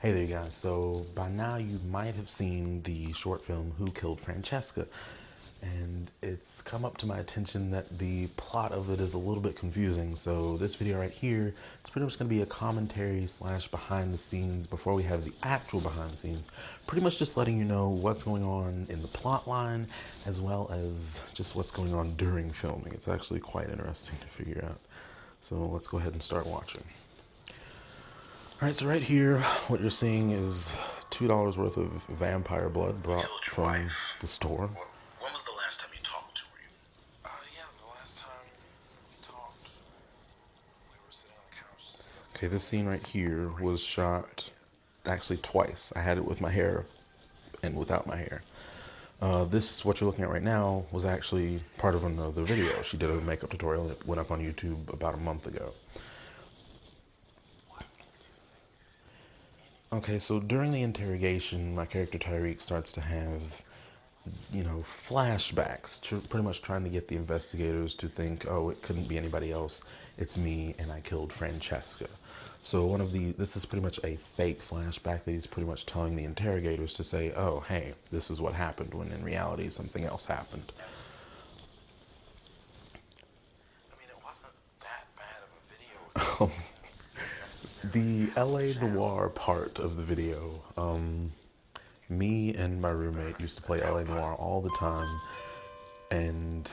Hey there, guys. So, by now you might have seen the short film Who Killed Francesca, and it's come up to my attention that the plot of it is a little bit confusing. So, this video right here, it's pretty much going to be a commentary slash behind the scenes before we have the actual behind the scenes. Pretty much just letting you know what's going on in the plot line as well as just what's going on during filming. It's actually quite interesting to figure out. So, let's go ahead and start watching. All right, so right here, what you're seeing is $2 worth of vampire blood brought Killed your from wife. the store. When was the last time you talked to her? Yeah, the last time we talked, we were sitting on the couch discussing. Okay, this scene right here was shot actually twice. I had it with my hair and without my hair. This, what you're looking at right now, was actually part of another video. She did a makeup tutorial that went up on YouTube about a month ago. What makes you think? Okay, so during the interrogation, my character Tyreek starts to have, flashbacks, pretty much trying to get the investigators to think, oh, it couldn't be anybody else. It's me, and I killed Francesca. So this is pretty much a fake flashback that he's pretty much telling the interrogators to say, oh, hey, this is what happened, when in reality something else happened. I mean, it wasn't that bad of a video. The LA Noir part of the video, me and my roommate used to play LA Noir all the time, and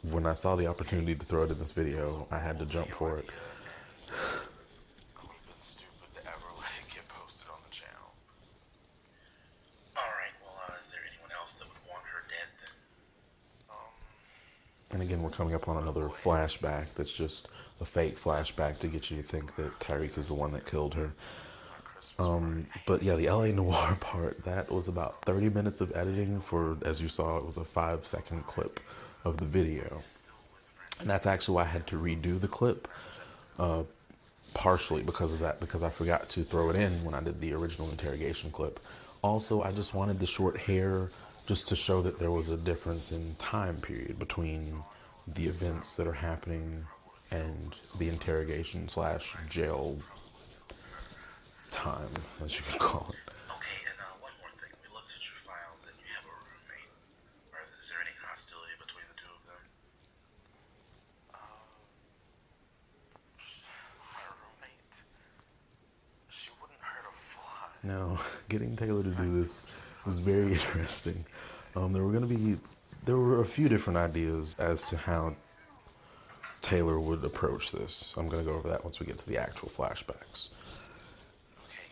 when I saw the opportunity to throw it in this video, I had to jump for it. I would have been stupid to ever let it get posted on the channel. Alright, well, is there anyone else that would want her dead then? And again, we're coming up on another flashback that's just a fake flashback to get you to think that Tyreek is the one that killed her. But yeah, the LA Noir part, that was about 30 minutes of editing for, as you saw, it was a 5-second clip of the video. And that's actually why I had to redo the clip, partially because of that, because I forgot to throw it in when I did the original interrogation clip. Also, I just wanted the short hair just to show that there was a difference in time period between the events that are happening and the interrogation slash jail time, as you could call it. Okay, and one more thing. We looked at your files and you have a roommate. Is there any hostility between the two of them? My roommate, she wouldn't hurt a fly. Now, getting Taylor to do this was very interesting. There were a few different ideas as to how Taylor would approach this. I'm going to go over that once we get to the actual flashbacks. Okay,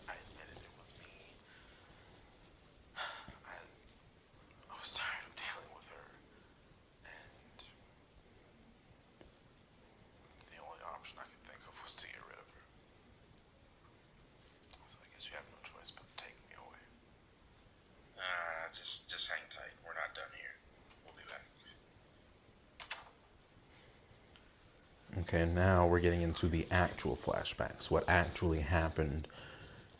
I admitted it was me. I was tired of dealing with her, and the only option I could think of was to get rid of her. So I guess you have no choice but to take me away. Just hang tight. We're not done here. We'll be back. Okay, now we're getting into the actual flashbacks, what actually happened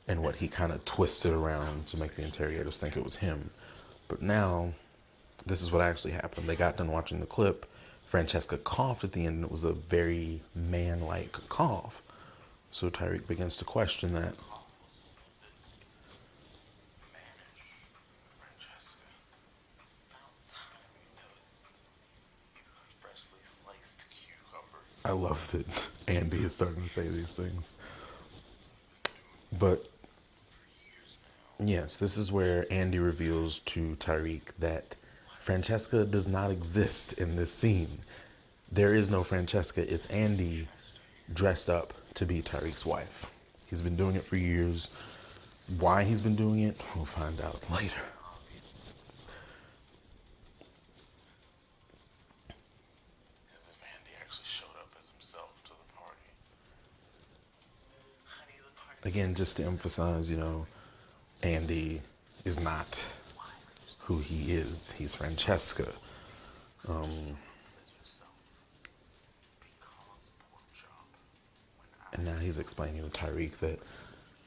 and what he kind of twisted around to make the interrogators think it was him. But now, this is what actually happened. They got done watching the clip. Francesca coughed at the end, and it was a very man-like cough. So Tyreek begins to question that. Francesca, about time you noticed. Freshly sliced cucumber. I love that Andy is starting to say these things. But yes, this is where Andy reveals to Tyreek that Francesca does not exist in this scene. There is no Francesca. It's Andy dressed up to be Tyreek's wife. He's been doing it for years. Why he's been doing it, we'll find out later. As if Andy actually showed up as himself to the party. Honey, the party. Again, just to emphasize, Andy is not who he is. He's Francesca. And now he's explaining to Tyreek that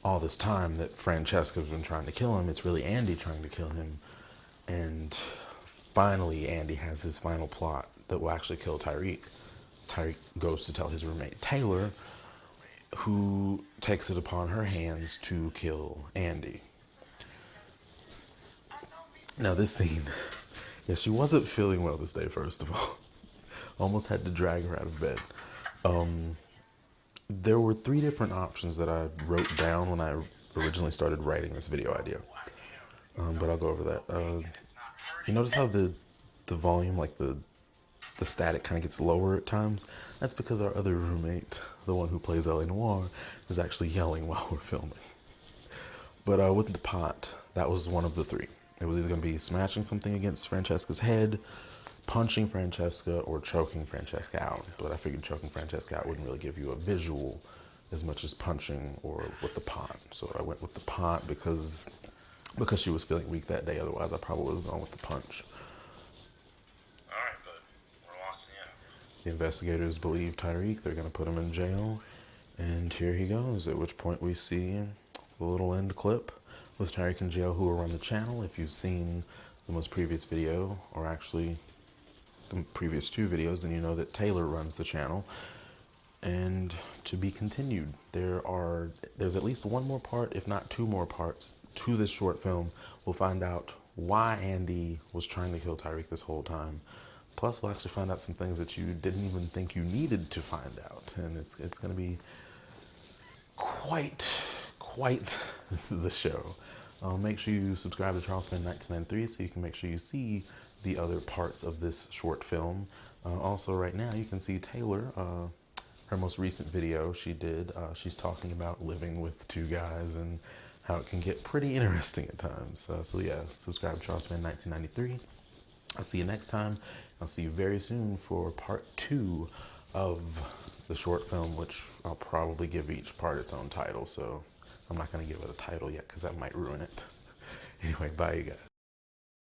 all this time that Francesca's been trying to kill him, it's really Andy trying to kill him. And finally, Andy has his final plot that will actually kill Tyreek. Tyreek goes to tell his roommate Taylor, who takes it upon her hands to kill Andy. Now this scene, yeah, she wasn't feeling well this day, first of all. Almost had to drag her out of bed. There were 3 different options that I wrote down when I originally started writing this video idea. But I'll go over that. You notice how the volume, like the static kind of gets lower at times? That's because our other roommate, the one who plays L.A. Noir, is actually yelling while we're filming. But with the pot, that was one of the 3. It was either going to be smashing something against Francesca's head, punching Francesca, or choking Francesca out. But I figured choking Francesca out wouldn't really give you a visual as much as punching or with the pot. So I went with the pot because she was feeling weak that day. Otherwise, I probably would have gone with the punch. Alright, bud. We're locking you up. The investigators believe Tyreek. They're going to put him in jail. And here he goes, at which point we see the little end clip with Tyreek in jail, who will run the channel. If you've seen the most previous video, or actually the previous 2 videos, then you know that Taylor runs the channel. And to be continued. There's at least 1 more part, if not 2 more parts, to this short film. We'll find out why Andy was trying to kill Tyreek this whole time. Plus, we'll actually find out some things that you didn't even think you needed to find out. And it's going to be quite the show. Make sure you subscribe to CharlesFan1993 so you can make sure you see the other parts of this short film. Also, right now, you can see Taylor, her most recent video she did. She's talking about living with 2 guys and how it can get pretty interesting at times. So yeah, subscribe to CharlesFan1993. I'll see you next time. I'll see you very soon for part 2 of the short film, which I'll probably give each part its own title. So I'm not going to give it a title yet because that might ruin it. Anyway, bye you guys.